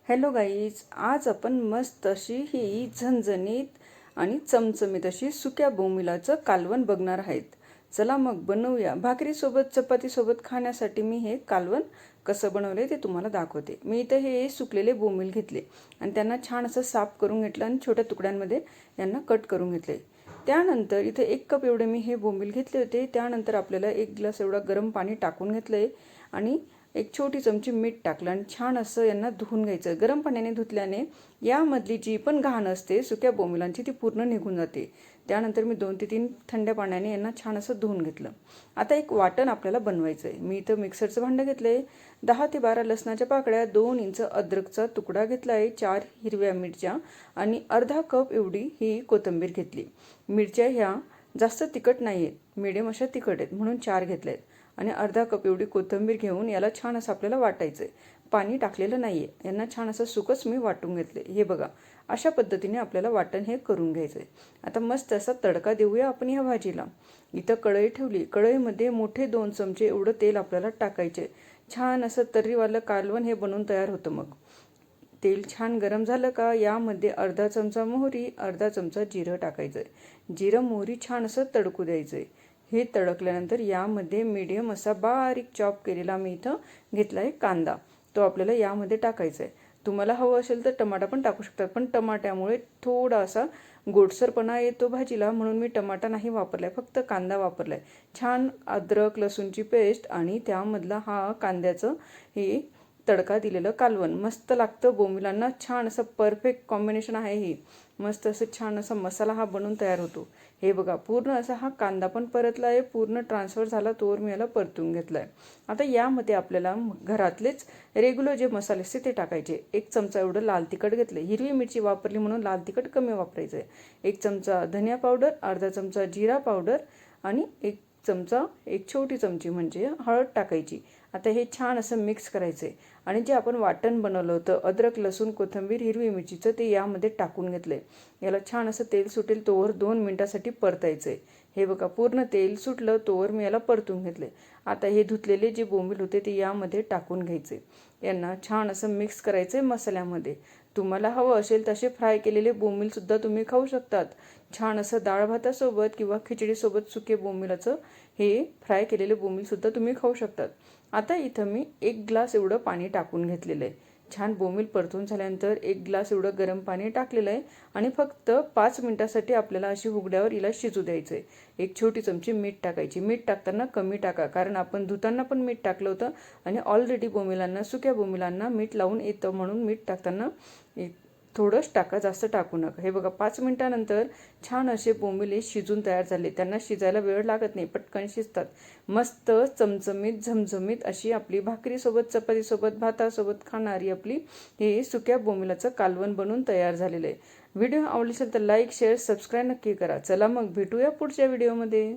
Hello guys, आज आपण मस्त अशी ही झणझणीत आणि चमचमीत अशी सुक्या बोंबिलाचं कालवण बघणार आहेत. चला मग बनवूया. भाकरीसोबत चपातीसोबत खाण्यासाठी मी हे कालवण कसं बनवले ते तुम्हाला दाखवते. मी इथं हे सुकलेले बोंबील घेतले आणि त्यांना छान असं साफ करून घेतलं आणि छोट्या तुकड्यांमध्ये यांना कट करून घेतले. त्यानंतर इथे 1 कप एवढे मी हे बोंबील घेतले होते. त्यानंतर आपल्याला 1 ग्लास एवढा गरम पाणी टाकून घेतलंय आणि 1 छोटी चमची मीठ टाकलं आणि छान असं यांना धुवून घ्यायचं. गरम पाण्याने धुतल्याने यामधली जी पण घाण असते सुक्या बोंबिलांची ती पूर्ण निघून जाते. त्यानंतर मी 2 ते 3 थंड्या पाण्याने यांना छान असं धुवून घेतलं. आता एक वाटण आपल्याला बनवायचं आहे. मी इथं मिक्सरचं भांडं घेतलं आहे. 10 ते 12 लसणाच्या पाकळ्या, 2 इंच अद्रकचा तुकडा घेतला आहे, 4 हिरव्या मिरच्या आणि अर्धा कप एवढी ही कोथिंबीर घेतली. मिरच्या ह्या जास्त तिखट नाही आहेत, मिडियम अशा तिखट आहेत म्हणून 4 घेतल्या आहेत. आणि अर्धा कप एवढी कोथिंबीर घेऊन याला छान असं आपल्याला वाटायचं आहे. पाणी टाकलेलं नाही आहे. यांना छान असं सुकंच मी वाटून घेतले. हे बघा, अशा पद्धतीने आपल्याला वाटण हे करून घ्यायचं आहे. आता मस्त असा तडका देऊया आपण ह्या भाजीला. इथं कढई ठेवली. कढईमध्ये मोठे 2 चमचे एवढं तेल आपल्याला टाकायचे. छान असं तर्रीवालं कालवण हे बनवून तयार होतं. मग तेल छान गरम झालं का यामध्ये अर्धा चमचा मोहरी, अर्धा चमचा जिरं टाकायचं आहे. जिरं मोहरी छान असं तडकू द्यायचं आहे. हे तडकल्यानंतर यामध्ये मीडियम असा बारीक चॉप केलेला मी इथं घेतला आहे कांदा, तो आपल्याला यामध्ये टाकायचा आहे. तुम्हाला हवं असेल तर टमाटा पण टाकू शकतात, पण टमाट्यामुळे थोडा असा गोडसरपणा येतो भाजीला म्हणून मी टमाटा नाही वापरला आहे, फक्त कांदा वापरला आहे. छान अद्रक लसूणची पेस्ट आणि त्यामधला हा कांद्याचं हे तडका दिलेलं कालवण मस्त लागतं. बोंबिलांना छान असं परफेक्ट कॉम्बिनेशन आहे. हे मस्त असं छान असा मसाला हा बनून तयार होतो. हे बघा, पूर्ण असा हा कांदा पण परतला आहे, पूर्ण ट्रान्सफर झाला तोवर मी याला परतून घेतला आहे. आता यामध्ये आपल्याला घरातलेच रेग्युलर जे मसाले असते ते टाकायचे. 1 चमचा एवढं लाल तिखट घेतलं. हिरवी मिरची वापरली म्हणून लाल तिखट कमी वापरायचं आहे. 1 चमचा धनिया पावडर, अर्धा चमचा जिरा पावडर आणि 1 छोटी चमची म्हणजे हळद टाकायची. आता हे छान असं मिक्स करायचं आहे आणि जे आपण वाटण बनवलं होतं अद्रक लसूण कोथिंबीर हिरवी मिरचीचं ते यामध्ये टाकून घेतलं आहे. याला छान असं तेल सुटेल तोवर 2 मिनिटासाठी परतायचं आहे. हे बघा, पूर्ण तेल सुटलं तोवर मी याला परतून घेतले. आता हे धुतलेले जे बोंबील होते ते यामध्ये टाकून घ्यायचे. यांना छान असं मिक्स करायचं आहे मसाल्यामध्ये. तुम्हाला हवं असेल तसे फ्राय केलेले बोंबीलसुद्धा तुम्ही खाऊ शकतात. छान असं डाळ भातासोबत किंवा खिचडीसोबत सुके बोंबिलाचं हे फ्राय केलेले बोंबीलसुद्धा तुम्ही खाऊ शकतात. आता इथं मी 1 ग्लास एवढं पाणी टाकून घेतलेलं आहे. छान बोंबील परतून झाल्यानंतर 1 ग्लास एवढं गरम पाणी टाकलेलं आहे आणि फक्त 5 मिनिटासाठी आपल्याला अशी उघड्यावर हिला शिजू द्यायचं आहे. 1 छोटी चमची मीठ टाकायची. मीठ टाकताना कमी टाका, कारण आपण धुताना पण मीठ टाकलं होतं आणि ऑलरेडी बोंबिलांना सुक्या बोंबिलांना मीठ लावून येतं म्हणून मीठ टाकताना थोडंच टाका, जास्त टाकू नका. हे बघा, 5 मिनिटानंतर छान असे बोंबिले शिजून तयार झाले. त्यांना शिजायला वेळ लागत नाही, पटकन शिजतात. मस्त चमचमीत झमझमीत अशी आपली भाकरीसोबत चपातीसोबत भातासोबत खाणारी आपली हे सुक्या बोंबिलाचं कालवण बनून तयार झालेलं आहे. व्हिडिओ आवडला असेल तर लाईक शेअर सबस्क्राईब नक्की करा. चला मग भेटूया पुढच्या व्हिडिओमध्ये.